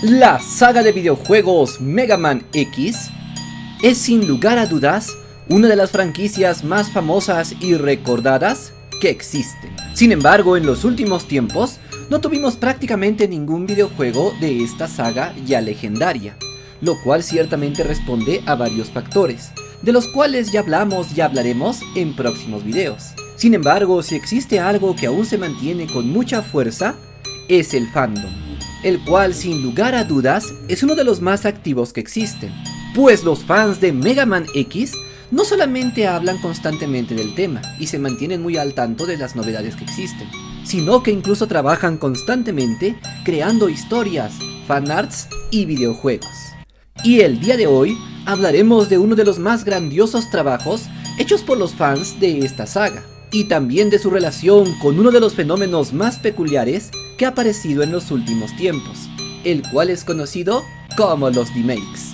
La saga de videojuegos Mega Man X es sin lugar a dudas una de las franquicias más famosas y recordadas que existen. Sin embargo, en los últimos tiempos no tuvimos prácticamente ningún videojuego de esta saga ya legendaria, lo cual ciertamente responde a varios factores, de los cuales ya hablamos y hablaremos en próximos videos. Sin embargo, si existe algo que aún se mantiene con mucha fuerza, es el fandom, el cual sin lugar a dudas es uno de los más activos que existen, pues los fans de Mega Man X no solamente hablan constantemente del tema y se mantienen muy al tanto de las novedades que existen, sino que incluso trabajan constantemente creando historias, fanarts y videojuegos. Y el día de hoy hablaremos de uno de los más grandiosos trabajos hechos por los fans de esta saga, y también de su relación con uno de los fenómenos más peculiares que ha aparecido en los últimos tiempos, el cual es conocido como los remakes.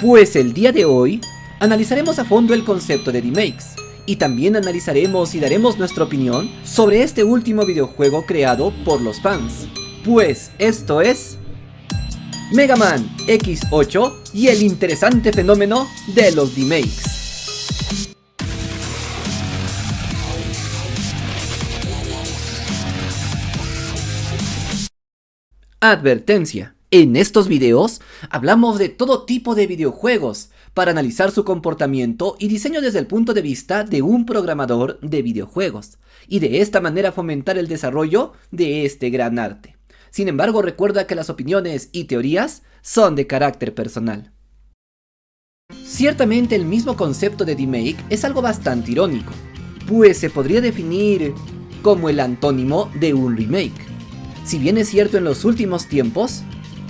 Pues el día de hoy analizaremos a fondo el concepto de remakes, y también analizaremos y daremos nuestra opinión sobre este último videojuego creado por los fans, pues esto es Mega Man X8 y el interesante fenómeno de los remakes. Advertencia: en estos videos hablamos de todo tipo de videojuegos para analizar su comportamiento y diseño desde el punto de vista de un programador de videojuegos, y de esta manera fomentar el desarrollo de este gran arte. Sin embargo, recuerda que las opiniones y teorías son de carácter personal. Ciertamente el mismo concepto de remake es algo bastante irónico, pues se podría definir como el antónimo de un remake. Si bien es cierto, en los últimos tiempos,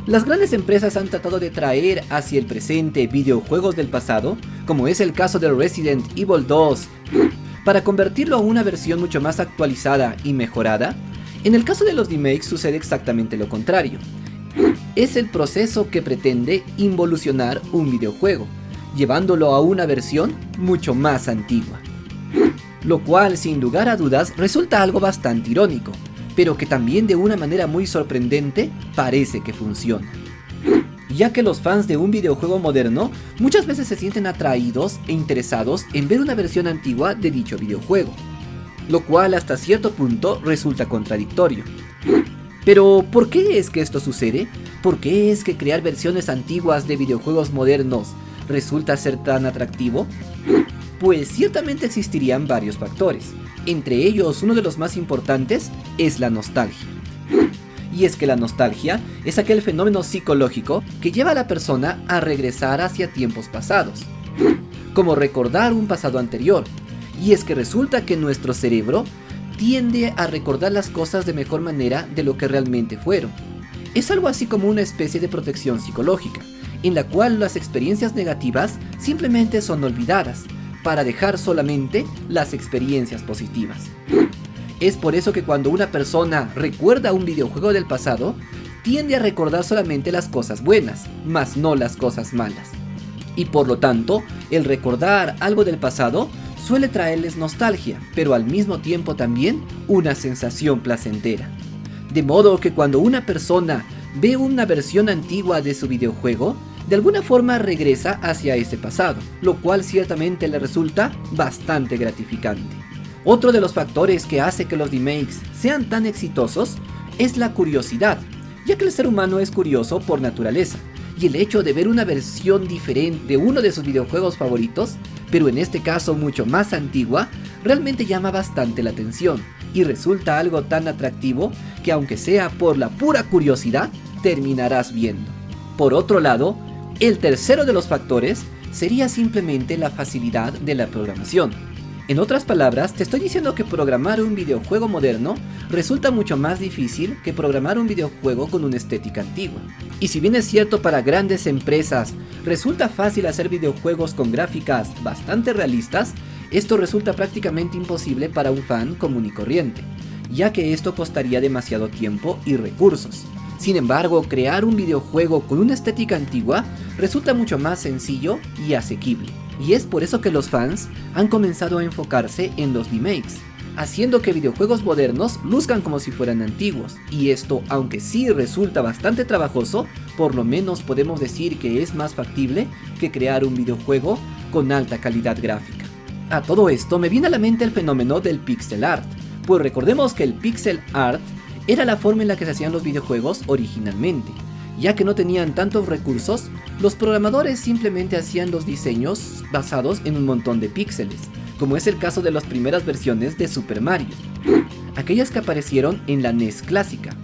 las grandes empresas han tratado de traer hacia el presente videojuegos del pasado, como es el caso de Resident Evil 2, para convertirlo a una versión mucho más actualizada y mejorada. En el caso de los remakes sucede exactamente lo contrario. Es el proceso que pretende involucionar un videojuego, llevándolo a una versión mucho más antigua. Lo cual, sin lugar a dudas, resulta algo bastante irónico, pero que también de una manera muy sorprendente parece que funciona, ya que los fans de un videojuego moderno muchas veces se sienten atraídos e interesados en ver una versión antigua de dicho videojuego, lo cual hasta cierto punto resulta contradictorio. Pero ¿por qué es que esto sucede? ¿Por qué es que crear versiones antiguas de videojuegos modernos resulta ser tan atractivo? Pues ciertamente existirían varios factores. Entre ellos, uno de los más importantes es la nostalgia. Y es que la nostalgia es aquel fenómeno psicológico que lleva a la persona a regresar hacia tiempos pasados, como recordar un pasado anterior. Y es que resulta que nuestro cerebro tiende a recordar las cosas de mejor manera de lo que realmente fueron. Es algo así como una especie de protección psicológica, en la cual las experiencias negativas simplemente son olvidadas, para dejar solamente las experiencias positivas. Es por eso que cuando una persona recuerda un videojuego del pasado, tiende a recordar solamente las cosas buenas, más no las cosas malas. Y por lo tanto, el recordar algo del pasado suele traerles nostalgia, pero al mismo tiempo también una sensación placentera. De modo que cuando una persona ve una versión antigua de su videojuego, de alguna forma regresa hacia ese pasado, lo cual ciertamente le resulta bastante gratificante. Otro de los factores que hace que los remakes sean tan exitosos es la curiosidad, ya que el ser humano es curioso por naturaleza, y el hecho de ver una versión diferente de uno de sus videojuegos favoritos, pero en este caso mucho más antigua, realmente llama bastante la atención, y resulta algo tan atractivo que aunque sea por la pura curiosidad, terminarás viendo. Por otro lado, el tercero de los factores sería simplemente la facilidad de la programación. En otras palabras, te estoy diciendo que programar un videojuego moderno resulta mucho más difícil que programar un videojuego con una estética antigua. Y si bien es cierto, para grandes empresas resulta fácil hacer videojuegos con gráficas bastante realistas, esto resulta prácticamente imposible para un fan común y corriente, ya que esto costaría demasiado tiempo y recursos. Sin embargo, crear un videojuego con una estética antigua resulta mucho más sencillo y asequible. Y es por eso que los fans han comenzado a enfocarse en los remakes, haciendo que videojuegos modernos luzcan como si fueran antiguos, y esto, aunque sí resulta bastante trabajoso, por lo menos podemos decir que es más factible que crear un videojuego con alta calidad gráfica. A todo esto me viene a la mente el fenómeno del pixel art, pues recordemos que el pixel art era la forma en la que se hacían los videojuegos originalmente. Ya que no tenían tantos recursos, los programadores simplemente hacían los diseños basados en un montón de píxeles, como es el caso de las primeras versiones de Super Mario, aquellas que aparecieron en la NES clásica.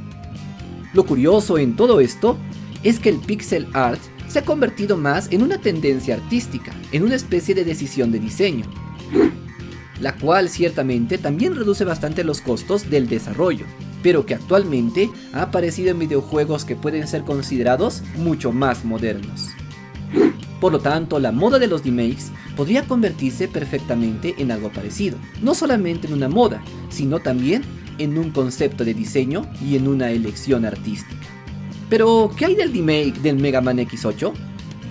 Lo curioso en todo esto es que el pixel art se ha convertido más en una tendencia artística, en una especie de decisión de diseño, la cual ciertamente también reduce bastante los costos del desarrollo, pero que actualmente ha aparecido en videojuegos que pueden ser considerados mucho más modernos. Por lo tanto, la moda de los remakes podría convertirse perfectamente en algo parecido, no solamente en una moda, sino también en un concepto de diseño y en una elección artística. Pero, ¿qué hay del remake del Mega Man X8?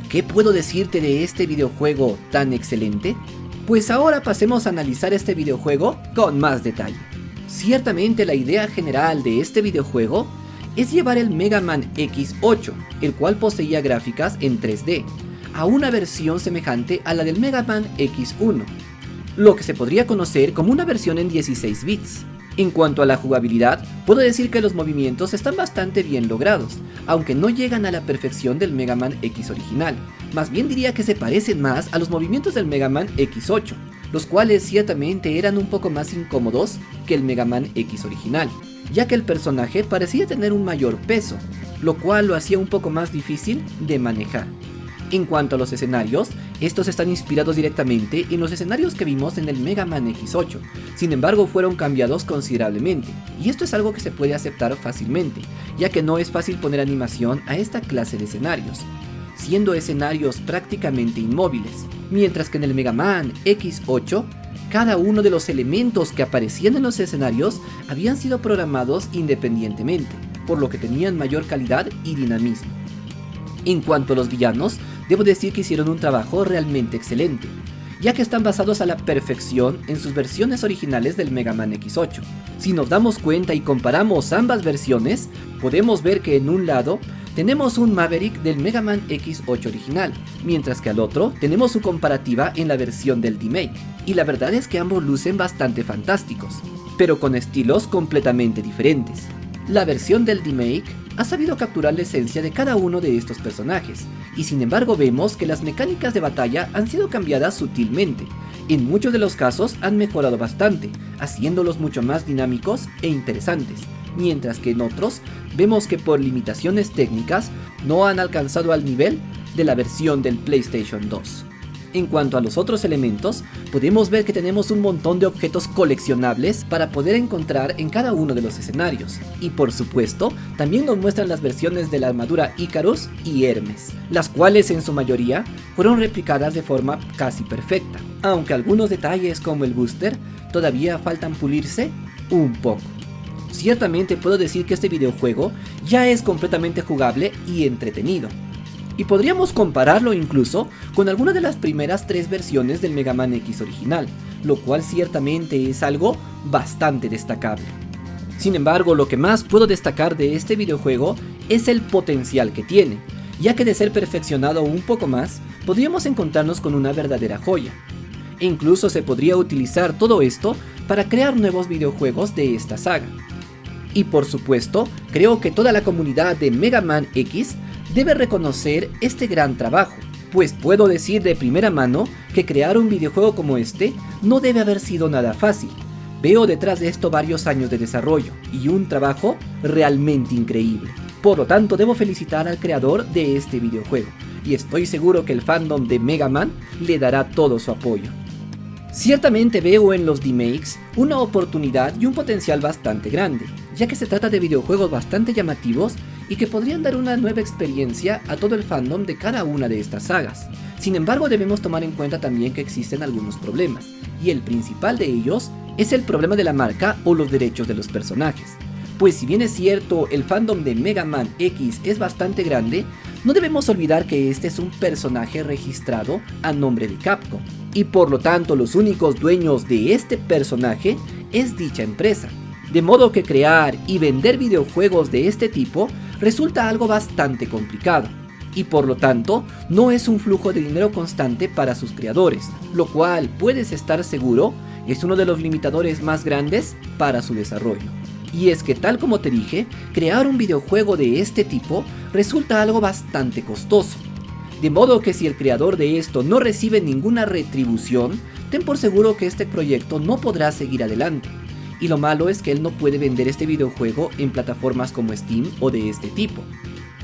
¿Qué puedo decirte de este videojuego tan excelente? Pues ahora pasemos a analizar este videojuego con más detalle. Ciertamente la idea general de este videojuego es llevar el Mega Man X8, el cual poseía gráficas en 3D, a una versión semejante a la del Mega Man X1, lo que se podría conocer como una versión en 16 bits. En cuanto a la jugabilidad, puedo decir que los movimientos están bastante bien logrados, aunque no llegan a la perfección del Mega Man X original, más bien diría que se parecen más a los movimientos del Mega Man X8, los cuales ciertamente eran un poco más incómodos que el Mega Man X original, ya que el personaje parecía tener un mayor peso, lo cual lo hacía un poco más difícil de manejar. En cuanto a los escenarios, estos están inspirados directamente en los escenarios que vimos en el Mega Man X8, sin embargo fueron cambiados considerablemente, y esto es algo que se puede aceptar fácilmente, ya que no es fácil poner animación a esta clase de escenarios, siendo escenarios prácticamente inmóviles, mientras que en el Mega Man X8, cada uno de los elementos que aparecían en los escenarios habían sido programados independientemente, por lo que tenían mayor calidad y dinamismo. En cuanto a los villanos, debo decir que hicieron un trabajo realmente excelente, ya que están basados a la perfección en sus versiones originales del Mega Man X8. Si nos damos cuenta y comparamos ambas versiones, podemos ver que en un lado tenemos un Maverick del Mega Man X8 original, mientras que al otro tenemos su comparativa en la versión del remake, y la verdad es que ambos lucen bastante fantásticos, pero con estilos completamente diferentes. La versión del remake ha sabido capturar la esencia de cada uno de estos personajes, y sin embargo vemos que las mecánicas de batalla han sido cambiadas sutilmente. En muchos de los casos han mejorado bastante, haciéndolos mucho más dinámicos e interesantes, mientras que en otros vemos que por limitaciones técnicas no han alcanzado al nivel de la versión del PlayStation 2. En cuanto a los otros elementos, podemos ver que tenemos un montón de objetos coleccionables para poder encontrar en cada uno de los escenarios, y por supuesto, también nos muestran las versiones de la armadura Icarus y Hermes, las cuales en su mayoría fueron replicadas de forma casi perfecta, aunque algunos detalles como el booster todavía faltan pulirse un poco. Ciertamente puedo decir que este videojuego ya es completamente jugable y entretenido, y podríamos compararlo incluso con alguna de las primeras 3 versiones del Mega Man X original, lo cual ciertamente es algo bastante destacable. Sin embargo, lo que más puedo destacar de este videojuego es el potencial que tiene, ya que de ser perfeccionado un poco más, podríamos encontrarnos con una verdadera joya. E incluso se podría utilizar todo esto para crear nuevos videojuegos de esta saga. Y por supuesto, creo que toda la comunidad de Mega Man X debe reconocer este gran trabajo, pues puedo decir de primera mano que crear un videojuego como este no debe haber sido nada fácil. Veo detrás de esto varios años de desarrollo y un trabajo realmente increíble. Por lo tanto, debo felicitar al creador de este videojuego, y estoy seguro que el fandom de Mega Man le dará todo su apoyo. Ciertamente veo en los remakes una oportunidad y un potencial bastante grande, ya que se trata de videojuegos bastante llamativos y que podrían dar una nueva experiencia a todo el fandom de cada una de estas sagas. Sin embargo, debemos tomar en cuenta también que existen algunos problemas, y el principal de ellos es el problema de la marca o los derechos de los personajes. Pues si bien es cierto, el fandom de Mega Man X es bastante grande, no debemos olvidar que este es un personaje registrado a nombre de Capcom, y por lo tanto los únicos dueños de este personaje es dicha empresa. De modo que crear y vender videojuegos de este tipo resulta algo bastante complicado, y por lo tanto no es un flujo de dinero constante para sus creadores, lo cual puedes estar seguro es uno de los limitadores más grandes para su desarrollo. Y es que tal como te dije, crear un videojuego de este tipo resulta algo bastante costoso. De modo que si el creador de esto no recibe ninguna retribución, ten por seguro que este proyecto no podrá seguir adelante. Y lo malo es que él no puede vender este videojuego en plataformas como Steam o de este tipo,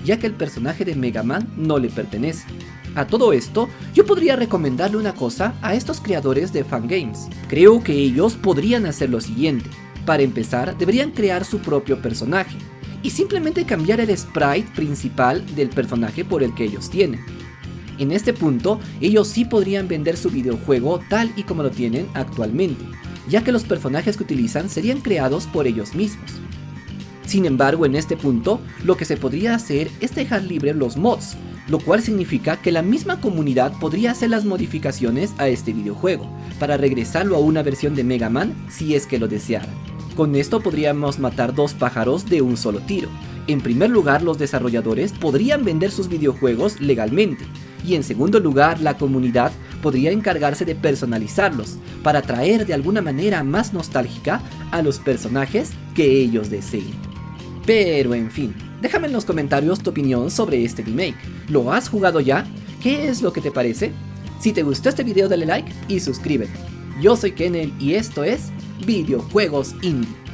ya que el personaje de Mega Man no le pertenece. A todo esto, yo podría recomendarle una cosa a estos creadores de fangames. Creo que ellos podrían hacer lo siguiente. Para empezar, deberían crear su propio personaje, y simplemente cambiar el sprite principal del personaje por el que ellos tienen. En este punto, ellos sí podrían vender su videojuego tal y como lo tienen actualmente, ya que los personajes que utilizan serían creados por ellos mismos. Sin embargo, en este punto, lo que se podría hacer es dejar libre los mods, lo cual significa que la misma comunidad podría hacer las modificaciones a este videojuego, para regresarlo a una versión de Mega Man si es que lo desearan. Con esto podríamos matar dos pájaros de un solo tiro. En primer lugar, los desarrolladores podrían vender sus videojuegos legalmente, y en segundo lugar, la comunidad podría encargarse de personalizarlos, para atraer de alguna manera más nostálgica a los personajes que ellos deseen. Pero en fin, déjame en los comentarios tu opinión sobre este remake. ¿Lo has jugado ya? ¿Qué es lo que te parece? Si te gustó este video dale like y suscríbete. Yo soy Kennel y esto es Videojuegos Indie.